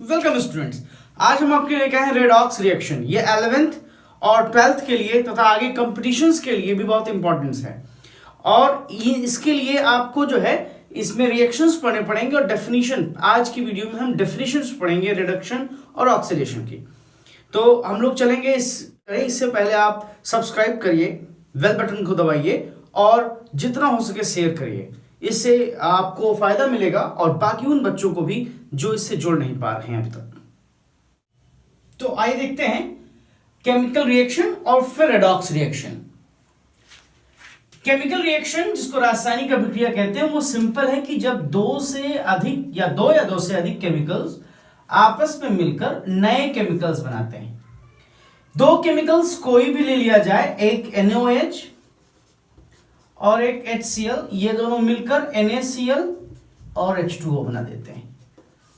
Welcome students. आज हम आपके लेके आए हैं रेडॉक्स रिएक्शन। ये 11th और 12th के लिए तथा आगे कंपटीशंस के लिए भी बहुत इंपॉर्टेंस है और इसके लिए आपको जो है इसमें रिएक्शंस पढ़ने पड़ेंगे और डेफिनेशन। आज की वीडियो में हम डेफिनेशंस पढ़ेंगे रिडक्शन और ऑक्सीडेशन की। तो हम लोग चलेंगे इससे पहले आप सब्सक्राइब करिए, बेल बटन को दबाइए और जितना हो सके शेयर करिए। इससे आपको फायदा मिलेगा और बाकी उन बच्चों को भी जो इससे जुड़ नहीं पा रहे हैं अभी तक। तो आइए देखते हैं केमिकल रिएक्शन और फिर रेडॉक्स रिएक्शन। केमिकल रिएक्शन, जिसको रासायनिक अभिक्रिया कहते हैं, वो सिंपल है कि जब दो से अधिक या दो से अधिक केमिकल्स आपस में मिलकर नए केमिकल्स बनाते हैं। दो केमिकल्स कोई भी ले लिया जाए, एक NaOH और एक HCl, ये दोनों मिलकर NaCl और H2O बना देते हैं।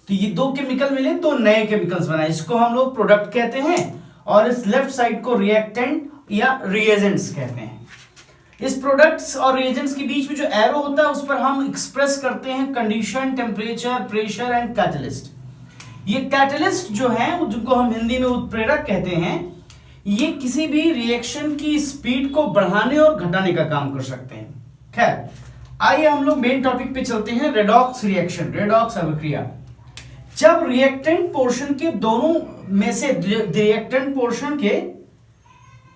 तो ये दो केमिकल मिले तो नए केमिकल्स बनाए, इसको हम लोग प्रोडक्ट कहते हैं और इस लेफ्ट साइड को रिएक्टेंट या रिएजेंट्स कहते हैं। इस प्रोडक्ट्स और रिएजेंट्स के बीच में जो एरो होता है उस पर हम एक्सप्रेस करते हैं condition, temperature, pressure and catalyst. ये कैटलिस्ट जो है, जिनको हम हिंदी में उत्प्रेरक कहते हैं, ये किसी भी रिएक्शन की स्पीड को बढ़ाने और घटाने का काम कर सकते हैं। खैर, आइए हम लोग मेन टॉपिक पे चलते हैं, रेडॉक्स रिएक्शन, रेडॉक्स अभिक्रिया। जब रिएक्टेंट पोर्शन के दोनों में से रिएक्टेंट पोर्शन के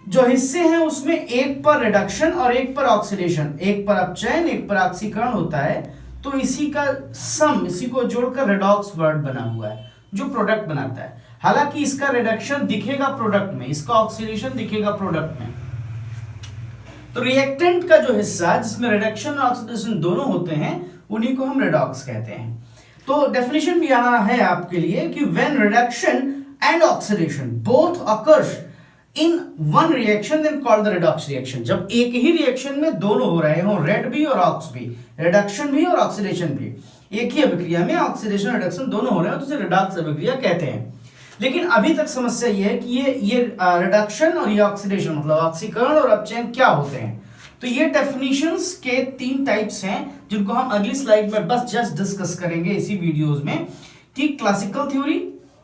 जो हिस्से हैं उसमें एक पर रिडक्शन और एक पर ऑक्सीडेशन, एक पर अपचयन एक पर ऑक्सीकरण होता है, तो इसी का सम, इसी को जोड़कर रेडॉक्स वर्ड बना हुआ है जो प्रोडक्ट बनाता है। हालांकि इसका रिडक्शन दिखेगा प्रोडक्ट में, इसका ऑक्सीडेशन दिखेगा प्रोडक्ट में। तो रिएक्टेंट का जो हिस्सा जिसमें रिडक्शन और ऑक्सीडेशन दोनों होते हैं उन्हीं को हम रेडॉक्स कहते हैं। तो डेफिनेशन भी यहां है आपके लिए कि when reduction and oxidation both occurs in one reaction then called the redox reaction. जब एक ही रिएक्शन में दोनों हो रहे हो, रेड भी और ऑक्स भी, रिडक्शन भी और ऑक्सीडेशन भी, एक ही अभिक्रिया में ऑक्सीडेशन रिडक्शन दोनों हो रहे हो तो उसे रेडॉक्स अभिक्रिया कहते हैं। लेकिन अभी तक समस्या यह है कि ये रिडक्शन और ये ऑक्सीडेशन मतलब ऑक्सीकरण और अपचयन क्या होते हैं। तो ये डेफिनेशंस के 3 टाइप्स हैं जिनको हम अगली स्लाइड में बस जस्ट डिस्कस करेंगे इसी वीडियोस में, कि classical theory,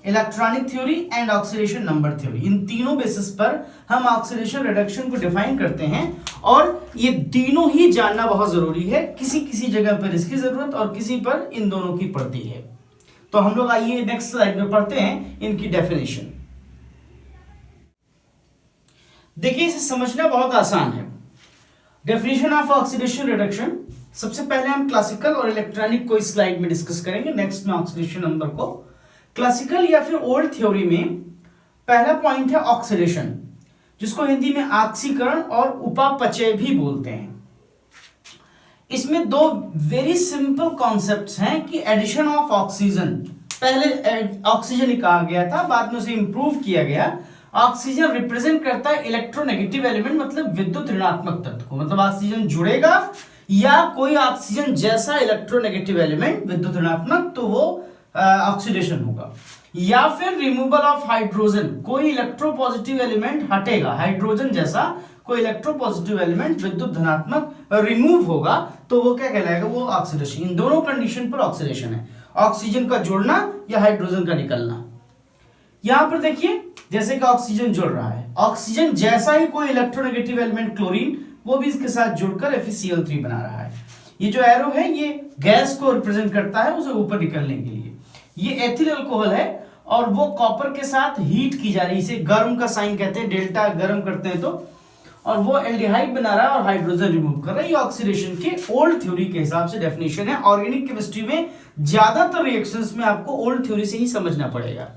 electronic theory and oxidation number theory. इन तीनों बेसिस पर हम ऑक्सीडेशन रिडक्शन को डिफाइन करते हैं और ये तीनों ही जानना बहुत जरूरी है। किसी किसी जगह पर इसकी जरूरत और किसी पर इन दोनों की पड़ती है। तो हम लोग आइए नेक्स्ट स्लाइड में पढ़ते हैं इनकी डेफिनेशन। देखिए, इसे समझना बहुत आसान है। डेफिनेशन ऑफ ऑक्सीडेशन रिडक्शन, सबसे पहले हम क्लासिकल और इलेक्ट्रॉनिक को इस स्लाइड में डिस्कस करेंगे, नेक्स्ट में ऑक्सीडेशन नंबर को। क्लासिकल या फिर ओल्ड थ्योरी में पहला पॉइंट है ऑक्सीडेशन, जिसको हिंदी में ऑक्सीकरण और उपापचय भी बोलते हैं। इसमें दो वेरी सिंपल कॉन्सेप्ट्स हैं कि एडिशन ऑफ ऑक्सीजन, पहले ऑक्सीजन ही कहा गया था, बाद में उसे इंप्रूव किया गया। ऑक्सीजन रिप्रेजेंट करता है इलेक्ट्रोनेगेटिव एलिमेंट, मतलब विद्युत ऋणात्मक तत्व को, मतलब ऑक्सीजन जुड़ेगा या कोई ऑक्सीजन जैसा इलेक्ट्रोनेगेटिव एलिमेंट विद्युत ऋणात्मक, तो वो ऑक्सीडेशन होगा। या फिर रिमूवल ऑफ हाइड्रोजन, कोई इलेक्ट्रोपॉजिटिव एलिमेंट हटेगा, हाइड्रोजन जैसा कोई इलेक्ट्रोपॉजिटिव एलिमेंट विद्युत धनात्मक रिमूव होगा, तो वो क्या कहलाएगा, वो ऑक्सीडेशन। इन दोनों कंडीशन पर ऑक्सीडेशन है, ऑक्सीजन का जुड़ना या हाइड्रोजन का निकलना। यहां पर देखिए, जैसे कि ऑक्सीजन जुड़ रहा है, ऑक्सीजन जैसा ही कोई इलेक्ट्रोनेगेटिव एलिमेंट क्लोरीन, वो भी इसके साथ जुड़कर FeCl3 बना रहा है। ये जो एरो है ये गैस को रिप्रेजेंट करता है, उसे ऊपर निकलने के लिए। ये एथिल अल्कोहल है और वो कॉपर के साथ हीट की जा रही है, इसे गर्म का साइन कहते हैं, डेल्टा गर्म करते हैं तो, और वो एल्डिहाइड बना रहा है और हाइड्रोजन रिमूव कर रहा है। ये ऑक्सीडेशन के ओल्ड थ्योरी के हिसाब से डेफिनेशन है। ऑर्गेनिक केमिस्ट्री में ज्यादातर रिएक्शंस में आपको ओल्ड थ्योरी से ही समझना पड़ेगा।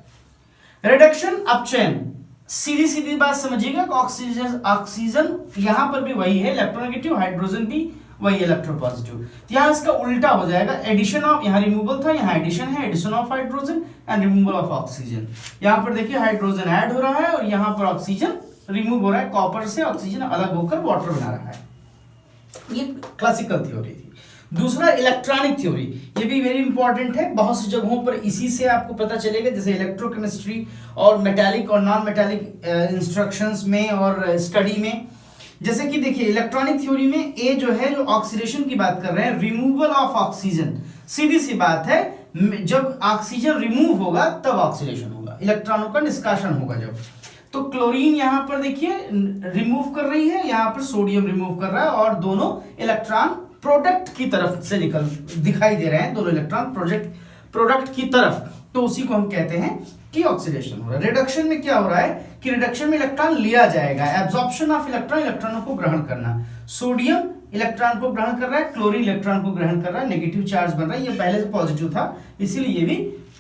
रिडक्शन, अपचयन, सीधी सीधी बात समझिएगा, ऑक्सीजन यहां पर भी वही है इलेक्ट्रोनेगेटिव, हाइड्रोजन भी वही इलेक्ट्रोपॉजिटिव। यहां इसका उल्टा हो जाएगा, एडिशन ऑफ, यहां रिमूवल था, यहां एडिशन है, addition of hydrogen and removal of oxygen. यहां पर देखिए हाइड्रोजन ऐड हो रहा है और यहां पर ऑक्सीजन रिमूव हो रहा है, कॉपर से ऑक्सीजन अलग होकर वाटर बना रहा है। ये क्लासिकल थ्योरी थी। दूसरा इलेक्ट्रॉनिक थ्योरी, ये भी वेरी इंपॉर्टेंट है, बहुत सी जगहों पर इसी से आपको पता चलेगा, जैसे इलेक्ट्रोकेमिस्ट्री और मेटालिक और नॉन मेटालिक इंस्ट्रक्शंस में और स्टडी में। जैसे कि देखिए इलेक्ट्रॉनिक थ्योरी में ए जो है, जो ऑक्सीडेशन की बात कर रहे हैं, रिमूवल ऑफ ऑक्सीजन, सीधी सी बात है, जब ऑक्सीजन रिमूव होगा तब ऑक्सीडेशन होगा, इलेक्ट्रॉनों का निष्कासन होगा जब। तो क्लोरीन यहाँ पर देखिए रिमूव कर रही है, यहाँ पर सोडियम रिमूव कर रहा है और दोनों इलेक्ट्रॉन प्रोडक्ट की तरफ से दिखाई दे रहे हैं, दोनों इलेक्ट्रॉन प्रोडक्ट की तरफ। तो उसी को हम कहते हैं कि ऑक्सीडेशन हो रहा है। रिडक्शन में क्या हो रहा है कि रिडक्शन में इलेक्ट्रॉन लिया जाएगा, एब्जॉर्प्शन ऑफ इलेक्ट्रॉन, इलेक्ट्रॉनों को ग्रहण करना। सोडियम इलेक्ट्रॉन को ग्रहण कर रहा है, क्लोरीन इलेक्ट्रॉन को ग्रहण कर रहा है, नेगेटिव चार्ज बन रहा है, ये पहले से पॉजिटिव था इसीलिए ये भी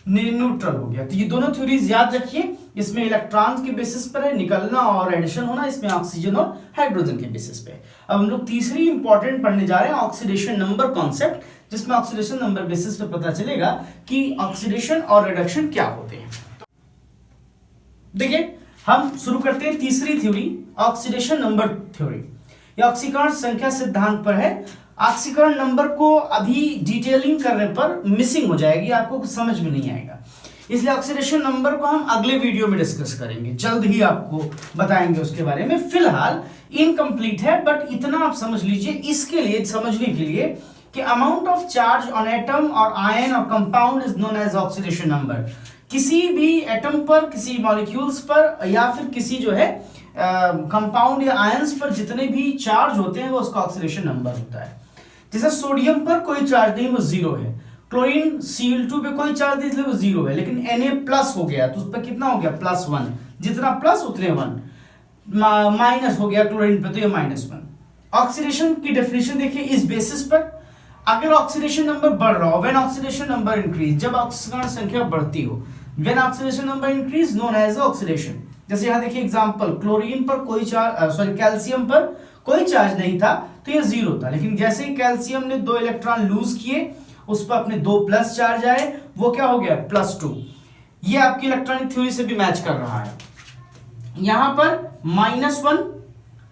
न्यूट्रल हो गया। तो ये दोनों थ्योरीज याद रखिए, इसमें इलेक्ट्रॉन के बेसिस पर है निकलना और एडिशन होना, इसमें ऑक्सीजन और हाइड्रोजन के बेसिस पे। अब हम लोग तीसरी इंपॉर्टेंट पढ़ने जा रहे हैं ऑक्सीडेशन नंबर कॉन्सेप्ट, जिसमें ऑक्सीडेशन नंबर बेसिस पे पता चलेगा कि ऑक्सीडेशन और रिडक्शन क्या होते हैं। देखिए हम शुरू करते हैं तीसरी थ्योरी, ऑक्सीडेशन नंबर थ्योरी। ये ऑक्सीकरण संख्या सिद्धांत पर है। ऑक्सीकरण नंबर को अभी डिटेलिंग करने पर मिसिंग हो जाएगी, आपको कुछ समझ में नहीं आएगा, इसलिए ऑक्सीडेशन नंबर को हम अगले वीडियो में डिस्कस करेंगे, जल्द ही आपको बताएंगे उसके बारे में। फिलहाल इनकम्प्लीट है, बट इतना आप समझ लीजिए इसके लिए, समझने के लिए कि amount of charge on atom और आयन और compound is known as oxidation number. किसी भी एटम पर, किसी मॉलिक्यूल्स पर या फिर किसी जो है कंपाउंड या आयंस पर जितने भी चार्ज होते हैं वो उसका ऑक्सीडेशन नंबर होता है। जैसे सोडियम पर कोई चार्ज नहीं, वो जीरो है। क्लोरीन Cl2 पे कोई चार्ज नहीं, इसलिए वो जीरो है। लेकिन Na प्लस हो गया तो उस पर कितना हो गया, +1, जितना प्लस उतने 1, माइनस हो गया क्लोरीन पे तो ये -1। ऑक्सीडेशन की डेफिनेशन देखिए इस बेसिस पर, अगर ऑक्सीडेशन नंबर बढ़ रहा हो, व्हेन ऑक्सीडेशन नंबर इंक्रीज, जब ऑक्सीकरण संख्या बढ़ती हो, when oxidation number increase known as oxidation. जैसे यहाँ देखिए एग्जांपल, क्लोरीन पर कोई चार्ज, कैल्शियम पर कोई चार्ज नहीं था तो ये जीरो था, लेकिन जैसे ही कैल्शियम ने 2 इलेक्ट्रॉन लूज किए, उस पर अपने 2 प्लस चार्ज आए, वो क्या हो गया, +2। ये आपकी इलेक्ट्रॉनिक थ्योरी से भी मैच कर रहा है। यहां पर -1,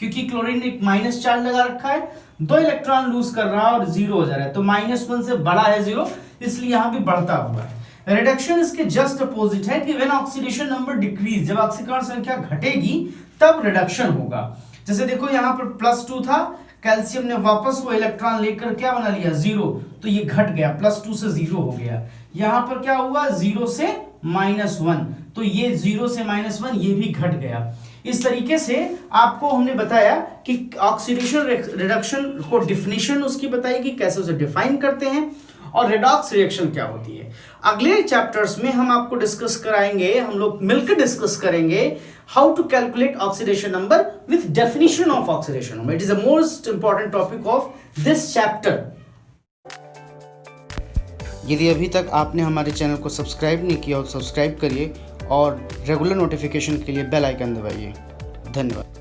क्योंकि क्लोरीन ने एक माइनस चार्ज लगा रखा है, 2 इलेक्ट्रॉन लूज कर रहा है और जीरो हो जा रहा है, तो -1 से बड़ा है जीरो, इसलिए यहां भी बढ़ता हुआ है। रिडक्शन इसके जस्ट अपोजिट है कि व्हेन ऑक्सीडेशन नंबर डिक्रीज, जब ऑक्सीकरण संख्या घटेगी तब रिडक्शन होगा। जैसे देखो यहाँ पर +2 था, कैल्शियम ने वापस वो इलेक्ट्रॉन लेकर क्या बना लिया, 0, तो ये घट गया, +2 से 0 हो गया। यहां पर क्या हुआ, 0 से -1, तो ये 0 से -1 ये भी घट गया। इस तरीके से आपको हमने बताया कि ऑक्सीडेशन रिडक्शन को डिफिनीशन उसकी बताई कि कैसे उसे डिफाइन करते हैं और रेडॉक्स रिएक्शन क्या होती है। अगले चैप्टर्स में हम आपको डिस्कस कराएंगे, हम लोग मिलकर डिस्कस करेंगे how to calculate oxidation number with definition of oxidation number. It is the most important topic of this chapter. यदि अभी तक आपने हमारे चैनल को सब्सक्राइब नहीं किया तो सब्सक्राइब करिए और रेगुलर नोटिफिकेशन के लिए बेल आइकन दबाइए। धन्यवाद।